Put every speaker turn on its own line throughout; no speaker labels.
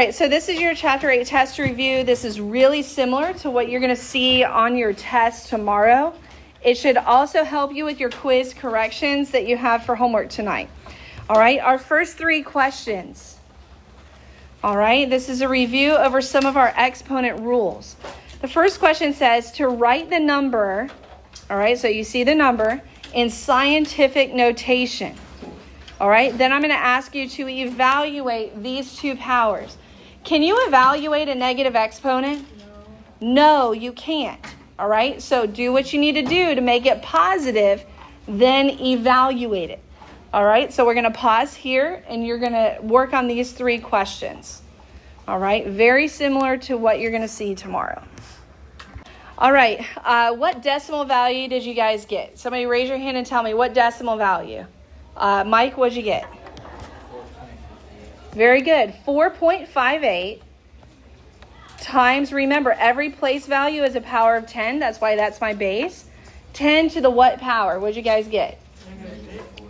All right, so this is your Chapter 8 test review. This is really similar to what you're going to see on your test tomorrow. It should also help you with your quiz corrections that you have for homework tonight. All right, our first 3 questions. All right, this is a review over some of our exponent rules. The first question says to write the number, all right, so you see the number, in scientific notation. All right, then I'm going to ask you to evaluate these 2 powers. Can you evaluate a negative exponent? No, you can't. All right, so do what you need to do to make it positive, then evaluate it. All right, so we're going to pause here and you're going to work on these 3 questions. All right, very similar to what you're going to see tomorrow. All right, what decimal value did you guys get? Somebody raise your hand and tell me what decimal value. Mike, what'd you get? Very good. 4.58 times, remember, every place value is a power of 10. That's why that's my base. 10 to the what power? What'd you guys get?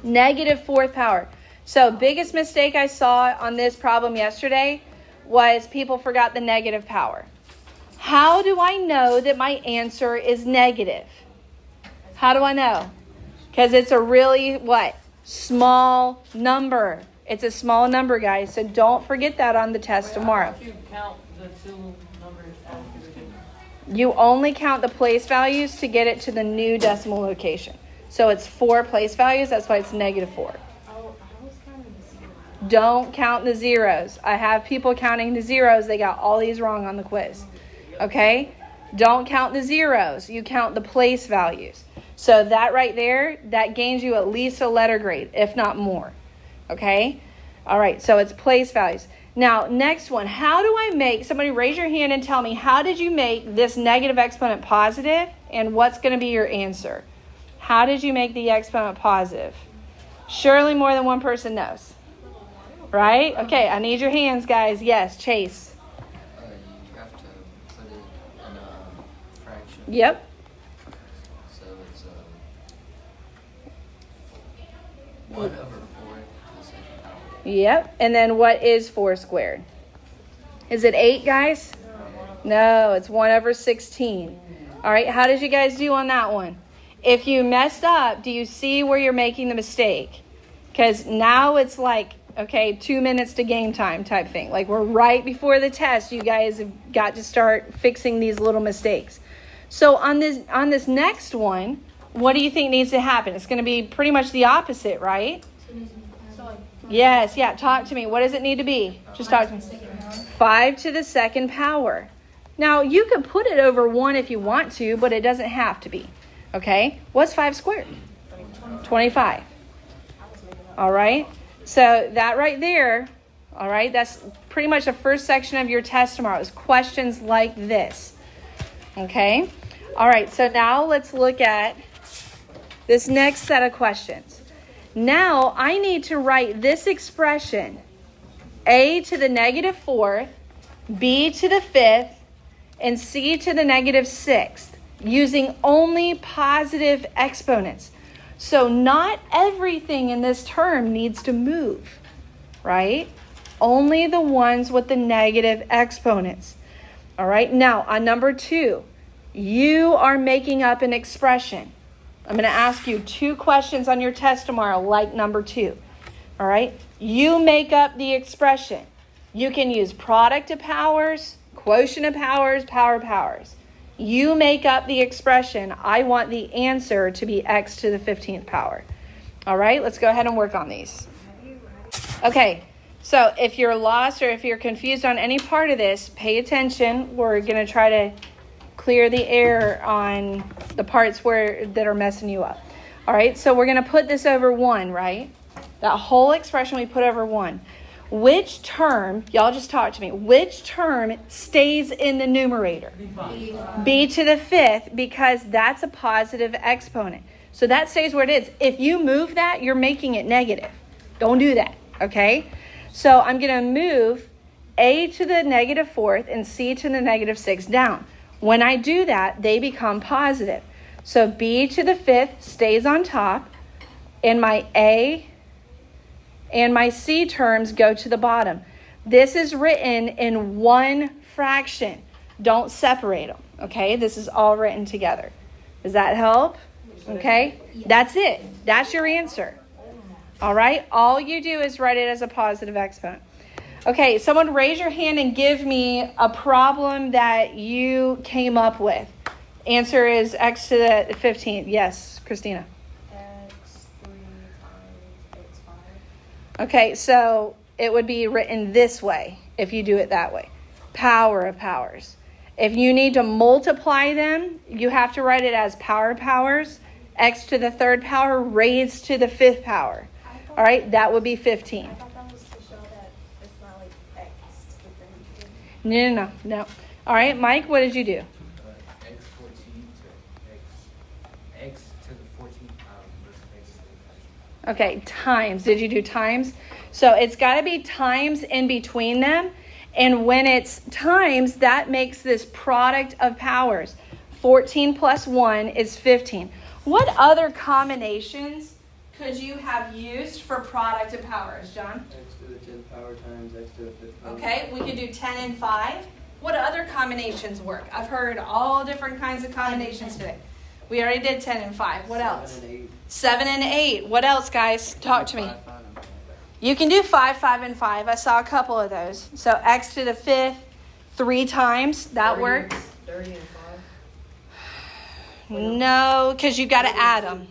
Negative 4th power. So biggest mistake I saw on this problem yesterday was people forgot the negative power. How do I know that my answer is negative? How do I know? Because it's a really, what? Small number. It's a small number, guys. So don't forget that on the test tomorrow.
You count the 2 numbers after the beginning.
You only count the place values to get it to the new decimal location. So it's 4 place values. That's why it's negative 4. Don't count the zeros. I have people counting the zeros. They got all these wrong on the quiz. Okay? Don't count the zeros. You count the place values. So that right there, that gains you at least a letter grade, if not more. Okay? All right, so it's place values. Now, next one. How do I make, somebody raise your hand and tell me, how did you make this negative exponent positive? And what's going to be your answer? How did you make the exponent positive? Surely more than one person knows. Right? Okay, I need your hands, guys. Yes, Chase.
You have to put it in a fraction.
Yep.
So it's 1 over 4 to the second power.
Yep. And then what is 4 squared? Is it 8, guys? No, it's 1 over 16. All right, how did you guys do on that one? If you messed up, do you see where you're making the mistake? Because now it's like, okay, 2 minutes to game time type thing. Like we're right before the test. You guys have got to start fixing these little mistakes. So on this next one, what do you think needs to happen? It's going to be pretty much the opposite, right? Yes, yeah. Talk to me. What does it need to be? Just talk to me. 5 to the second power. Now, you can put it over 1 if you want to, but it doesn't have to be. Okay? What's 5 squared? 25. All right? So that right there, all right, that's pretty much the first section of your test tomorrow is questions like this. Okay? All right, so now let's look at this next set of questions. Now I need to write this expression, a to the negative 4th, b to the 5th, and c to the negative 6th, using only positive exponents. So not everything in this term needs to move, right? Only the ones with the negative exponents. All right, now on number 2, you are making up an expression. I'm going to ask you 2 questions on your test tomorrow, like number 2. All right, you make up the expression. You can use product of powers, quotient of powers, power of powers. You make up the expression. I want the answer to be x to the 15th power. All right, let's go ahead and work on these. Okay, so if you're lost or if you're confused on any part of this, pay attention. We're going to try to clear the air on the parts that are messing you up. All right, so we're going to put this over 1, right? That whole expression we put over 1. Which term, y'all just talk to me, which term stays in the numerator? B to the 5th, because that's a positive exponent. So that stays where it is. If you move that, you're making it negative. Don't do that, okay? So I'm going to move a to the negative 4th and c to the negative 6th down. When I do that, they become positive. So b to the 5th stays on top, and my a and my C terms go to the bottom. This is written in one fraction. Don't separate them, okay? This is all written together. Does that help? Okay? That's it. That's your answer. All right? All you do is write it as a positive exponent. Okay, someone raise your hand and give me a problem that you came up with. Answer is x to the 15th. Yes, Christina.
X 3 times X 5.
Okay, so it would be written this way if you do it that way. Power of powers. If you need to multiply them, you have to write it as power of powers, x to the third power raised to the fifth power. All right, that would be 15.
I thought that was to show that it's not like X to the 15.
No. All right, Mike, what did you do?
X 14 to X to the 14th power versus X to the 15th.
Okay, times. Did you do times? So it's got to be times in between them. And when it's times, that makes this product of powers. 14 plus 1 is 15. What other combinations could you have used for product of powers, John?
X to the 10th power times X to the 5th power.
Okay, we could do 10 and 5. What other combinations work? I've heard all different kinds of combinations today. We already did 10 and 5. What else?
7 and 8.
7 and 8. What else, guys? Talk to me.
5, 5, and 5.
You can do 5, 5, and 5. I saw a couple of those. So x to the 5th, 3 times. That works.
30 and 5.
No, because you got to add them.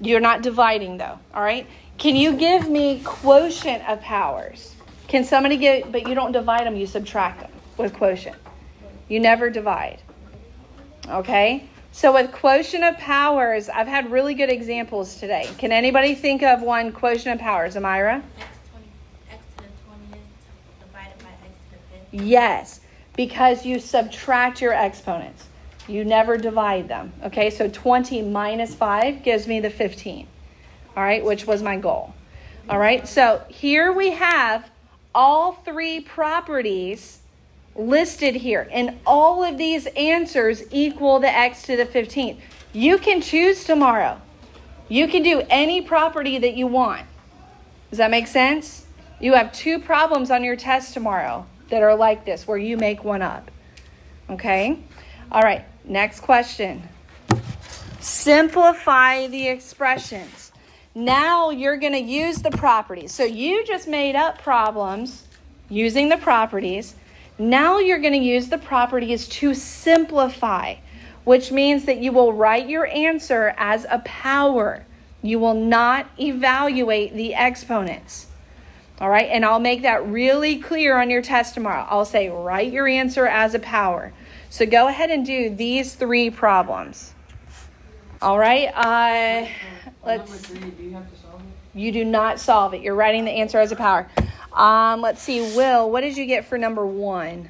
You're not dividing, though. All right? Can you give me quotient of powers? Can somebody give, but you don't divide them, you subtract them with quotient. You never divide. Okay? So with quotient of powers, I've had really good examples today. Can anybody think of one quotient of powers? Amira?
X to the 20th divided by X to the 5th.
Yes, because you subtract your exponents. You never divide them. Okay, so 20 minus 5 gives me the 15. All right, which was my goal. All right, so here we have all 3 properties listed here, and all of these answers equal the x to the 15th. You can choose tomorrow. You can do any property that you want. Does that make sense? You have 2 problems on your test tomorrow that are like this, where you make one up. Okay? All right, next question. Simplify the expressions. Now you're going to use the properties. So you just made up problems using the properties. Now you're going to use the properties to simplify, which means that you will write your answer as a power. You will not evaluate the exponents. All right, and I'll make that really clear on your test tomorrow. I'll say write your answer as a power. So go ahead and do these 3 problems. All right,
Number 3, do you have to solve it?
you do not solve it. You're writing the answer as a power. Let's see, Will, what did you get for number 1?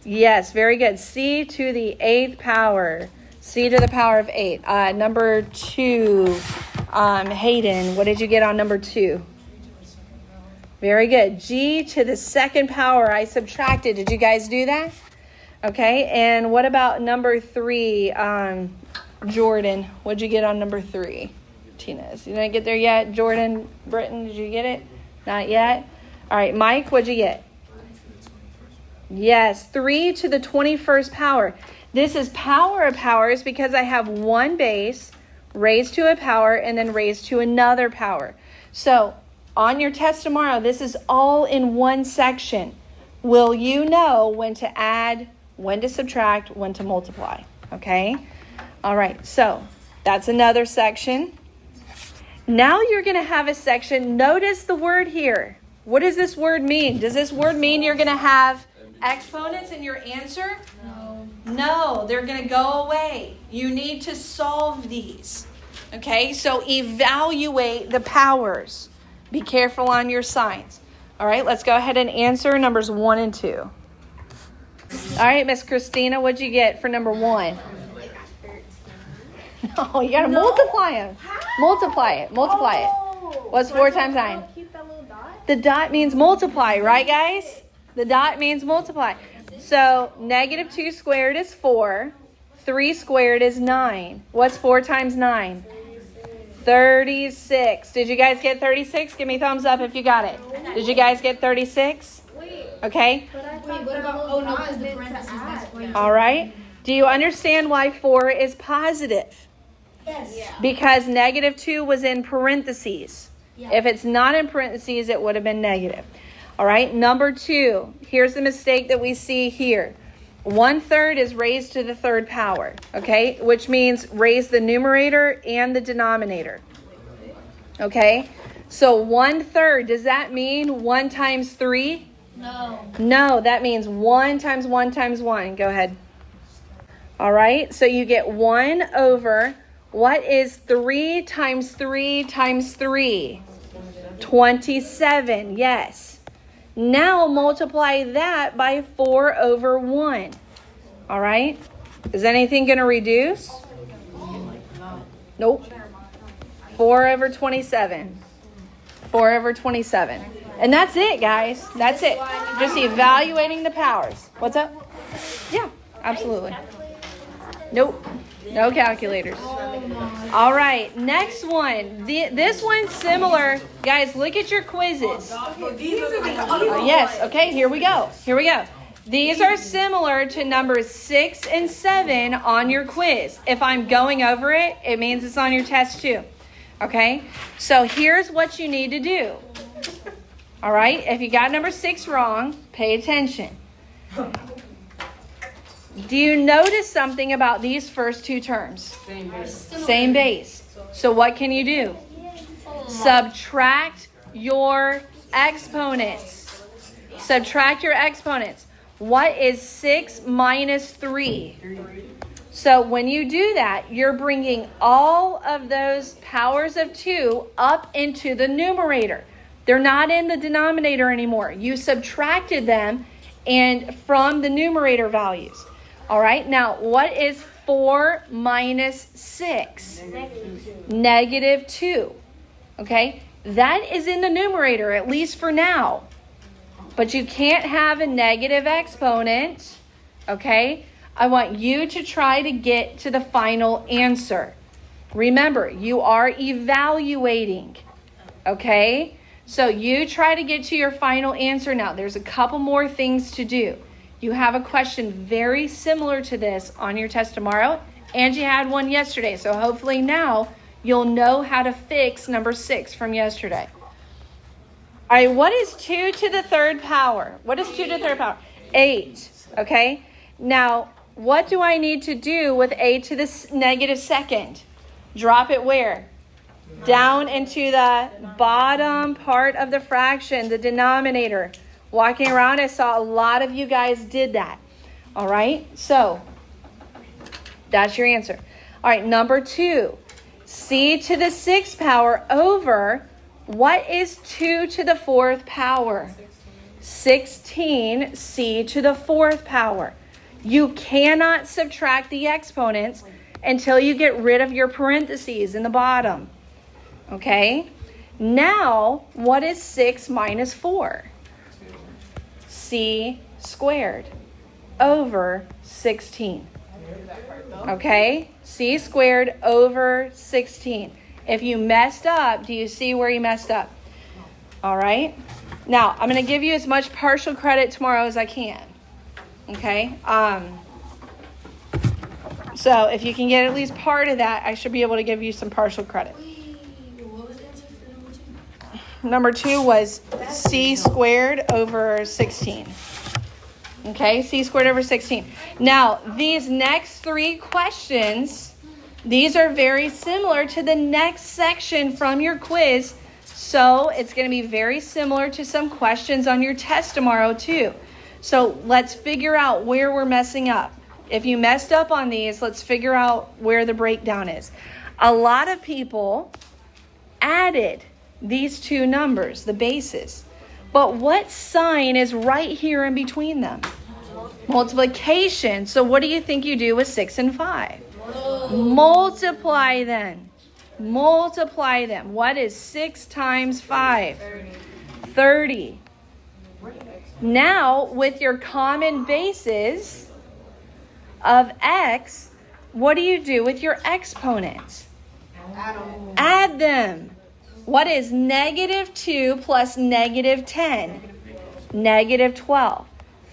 Yes, very good. C to the 8th power. C to the power of 8. Number 2, Hayden, what did you get on number 2? Very good. G to the 2nd power. I subtracted. Did you guys do that? Okay, and what about number 3, Jordan? What'd you get on number 3? Tinez, you didn't get there yet? Jordan, Britton, did you get it? Not yet? All right, Mike, what'd you get? Yes, 3 to the 21st power. This is power of powers because I have one base raised to a power and then raised to another power. So on your test tomorrow, this is all in one section. Will you know when to add, when to subtract, when to multiply? Okay? All right, so that's another section. Now you're going to have a section. Notice the word here. What does this word mean? Does this word mean you're going to have exponents in your answer? No, they're going to go away. You need to solve these. Okay, so evaluate the powers. Be careful on your signs. All right, let's go ahead and answer numbers 1 and 2. All right, Miss Christina, what'd you get for number 1? No, you got to multiply them. Multiply it. What's 4 times 9?
Keep that little dot.
The dot means multiply, right, guys? The dot means multiply. So negative 2 squared is 4. 3 squared is 9. What's 4 times 9? 36. Did you guys get 36? Give me a thumbs up if you got it. Did you guys get 36? Okay.
What about, oh no, because the parentheses, that's great.
All right. Do you understand why 4 is positive?
Yes. Yeah.
Because -2 was in parentheses. If it's not in parentheses, it would have been negative. All right. Number 2. Here's the mistake that we see here. 1/3 is raised to the third power. Okay. Which means raise the numerator and the denominator. Okay. So 1/3, does that mean 1 times 3?
No.
No, that means 1 times 1 times 1. Go ahead. All right. So you get 1 over, what is 3 times 3 times 3? 27. Yes. Now multiply that by 4 over 1. All right. Is anything going to reduce? Nope. 4 over 27. 4 over 27. And that's it, guys. That's it. Just evaluating the powers. What's up? Yeah, absolutely. Nope. No calculators. All right, next one. This one's similar. Guys, look at your quizzes. Yes, okay, here we go. Here we go. These are similar to numbers 6 and 7 on your quiz. If I'm going over it, it means it's on your test too. Okay? So here's what you need to do. All right? If you got number 6 wrong, pay attention. Do you notice something about these first 2 terms? Same base. So what can you do? Subtract your exponents. Subtract your exponents. What is 6 minus 3? So when you do that, you're bringing all of those powers of 2 up into the numerator. They're not in the denominator anymore. You subtracted them and from the numerator values. All right, now what is 4 minus 6? -2. Okay, that is in the numerator, at least for now. But you can't have a negative exponent. Okay, I want you to try to get to the final answer. Remember, you are evaluating. Okay, so you try to get to your final answer now. There's a couple more things to do. You have a question very similar to this on your test tomorrow. Angie had one yesterday, so hopefully now you'll know how to fix number 6 from yesterday. All right, what is 2 to the third power? What is 2 to the third power? 8, okay? Now, what do I need to do with a to the -2nd? Drop it where? Down into the bottom part of the fraction, the denominator. Walking around, I saw a lot of you guys did that. All right, so that's your answer. All right, number 2, c to the 6th power over, what is 2 to the 4th power? 16 c to the 4th power. You cannot subtract the exponents until you get rid of your parentheses in the bottom. Okay, now what is 6 minus 4? C squared over 16. Okay, c squared over 16. If you messed up, do you see where you messed up? All right. Now, I'm going to give you as much partial credit tomorrow as I can. Okay. So if you can get at least part of that, I should be able to give you some partial credit.
What was the answer for
Number
number 2?
2 was c squared over 16. Okay, c squared over 16. Now, these next 3 questions, these are very similar to the next section from your quiz. So it's going to be very similar to some questions on your test tomorrow too. So let's figure out where we're messing up. If you messed up on these, let's figure out where the breakdown is. A lot of people added these 2 numbers, the bases. But what sign is right here in between them? Multiplication. So what do you think you do with 6 and 5? Multiply them. Multiply them. What is 6 times 5? 30. Now, with your common bases of x, what do you do with your exponents? Add them. What is negative 2 plus negative 10? Negative 12.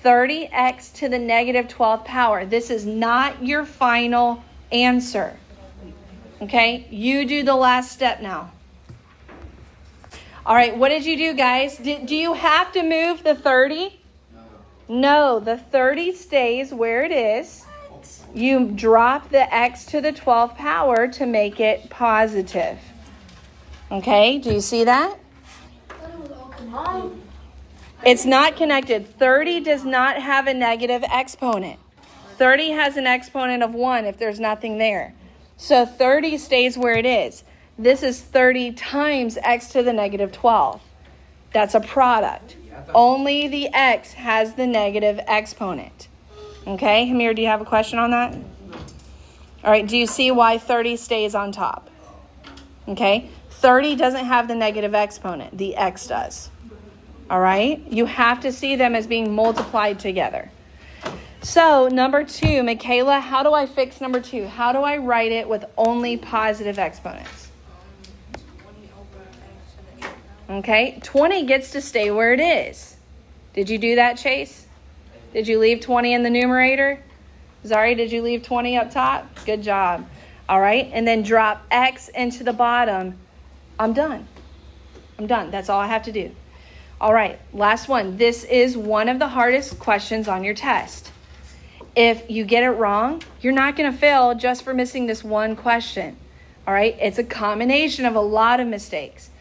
30x to the negative 12th power. This is not your final answer. Okay? You do the last step now. All right, what did you do, guys? Do you have to move the 30? No, the 30 stays where it is. You drop the x to the 12th power to make it positive. Okay, do you see that? It's not connected. 30 does not have a negative exponent. 30 has an exponent of 1 if there's nothing there. So 30 stays where it is. This is 30 times x to the negative 12. That's a product. Only the x has the negative exponent. Okay, Hamir, do you have a question on that? All right, do you see why 30 stays on top? Okay, 30 doesn't have the negative exponent. The x does. All right, you have to see them as being multiplied together. So, number 2, Michaela, how do I fix number 2? How do I write it with only positive exponents? Okay, 20 gets to stay where it is. Did you do that, Chase? Did you leave 20 in the numerator? Zari, did you leave 20 up top? Good job. All right, and then drop x into the bottom. I'm done. That's all I have to do. All right, last one. This is one of the hardest questions on your test. If you get it wrong, you're not going to fail just for missing this one question. All right, it's a combination of a lot of mistakes.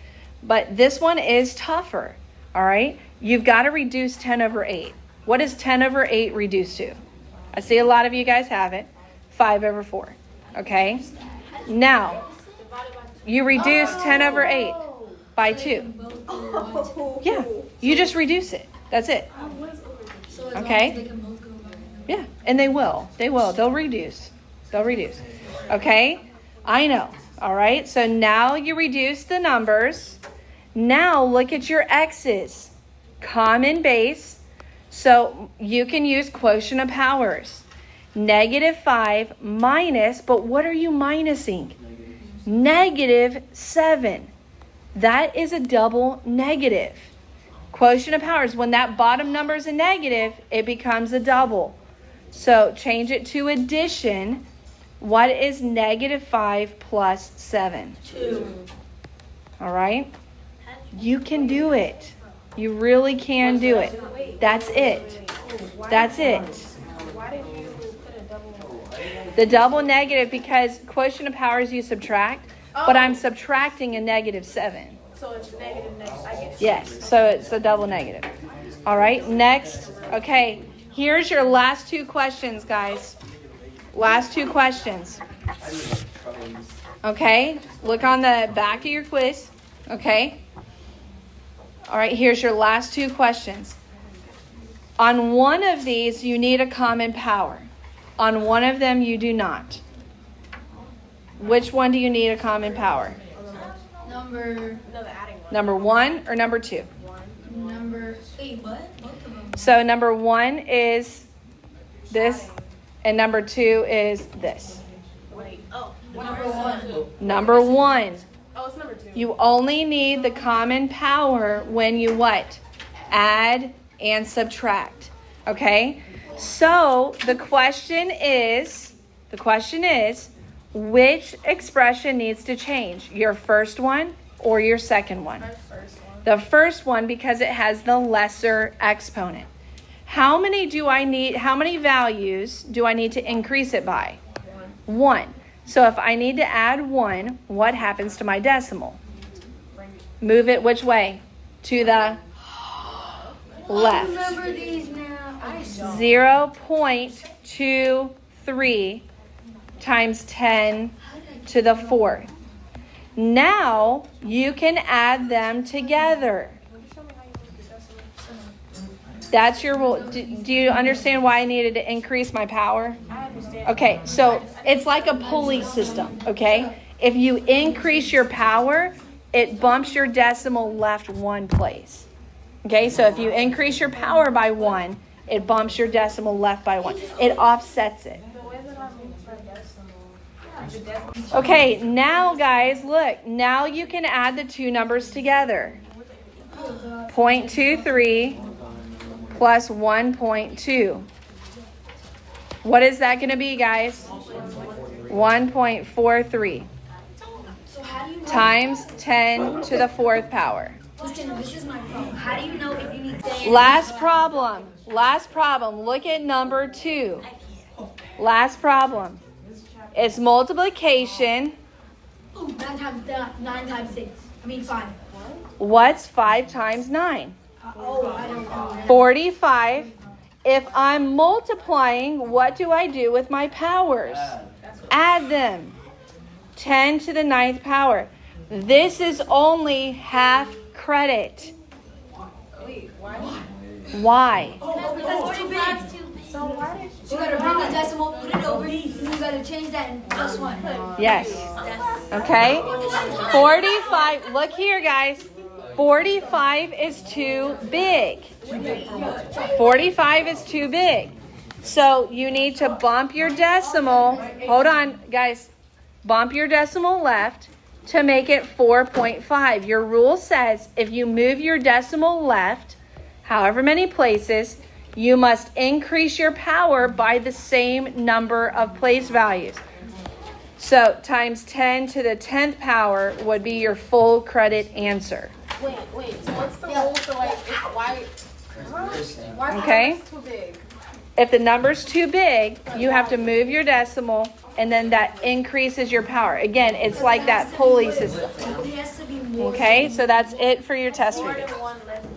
But this one is tougher. All right, you've got to reduce 10 over 8. What is 10 over 8 reduced to? I see a lot of you guys have it. 5 over 4. Okay? Now, you reduce 10 over 8 by 2. Yeah, you just reduce it. That's it. Okay? Yeah, and they will. They'll reduce. Okay? I know. All right? So now you reduce the numbers. Now look at your x's. Common base. So you can use quotient of powers. Negative 5 minus, but what are you minusing? Negative 7. That is a double negative. Quotient of powers, when that bottom number is a negative, it becomes a double. So change it to addition. What is negative 5 plus 7?
2.
All right? You can do it. You really can do it. That's it. That's it.
Why did you put a double?
The double negative, because quotient of powers you subtract, but I'm subtracting a negative 7.
So it's negative. I get it.
Yes, so it's a double negative. All right, next. Okay, here's your last 2 questions, guys. Last 2 questions. Okay, look on the back of your quiz. Okay. All right, here's your last 2 questions. On one of these, you need a common power. On one of them, you do not. Which one do you need a common power? Number 1 or number 2? So number 1 is this, and number 2 is this. Number 1.
Oh, it's number 2.
You only need the common power when you what? Add and subtract. Okay? So the question is, which expression needs to change? Your first one or your second one? The first one, because it has the lesser exponent. How many values do I need to increase it by? 1. So if I need to add 1, what happens to my decimal? Move it which way? To the left. 0.23 times 10 to the 4th. Now you can add them together. That's your rule. Do you understand why I needed to increase my power?
I understand.
Okay, so it's like a pulley system, okay? If you increase your power, it bumps your decimal left 1 place. Okay, so if you increase your power by 1, it bumps your decimal left by 1. It offsets it.
The way that I moved my decimal,
Okay, now guys, look. Now you can add the two numbers together. 0.23 plus 1.2. What is that going to be, guys? 1.43
So how do you know?
times 10 to the fourth power.
Listen, this is my problem. How do you know if you need to?
Last problem. Last problem. Look at number 2. Last problem. It's multiplication.
Ooh, 9 times 6. I mean 5.
What's 5 times 9?
I don't know.
45. If I'm multiplying, what do I do with my powers? Add them. 10 to the 9th power. This is only half credit. Why?
That's too big.
So why did
So you gotta bring the decimal, put it over, and you gotta change that and plus 1.
Yes. Okay. 45. Look here, guys. 45 is too big. 45 is too big. So you need to bump your decimal. Hold on, guys. Bump your decimal left to make it 4.5. Your rule says if you move your decimal left, however many places, you must increase your power by the same number of place values. So times 10 to the 10th power would be your full credit answer.
wait, so what's the rule for like why
Okay.
is too big?
If the number's too big, you have to move your decimal, and then that increases your power. Again, it's like that pulley system.
It has to be more.
Okay, so that's it for your test reading.
One less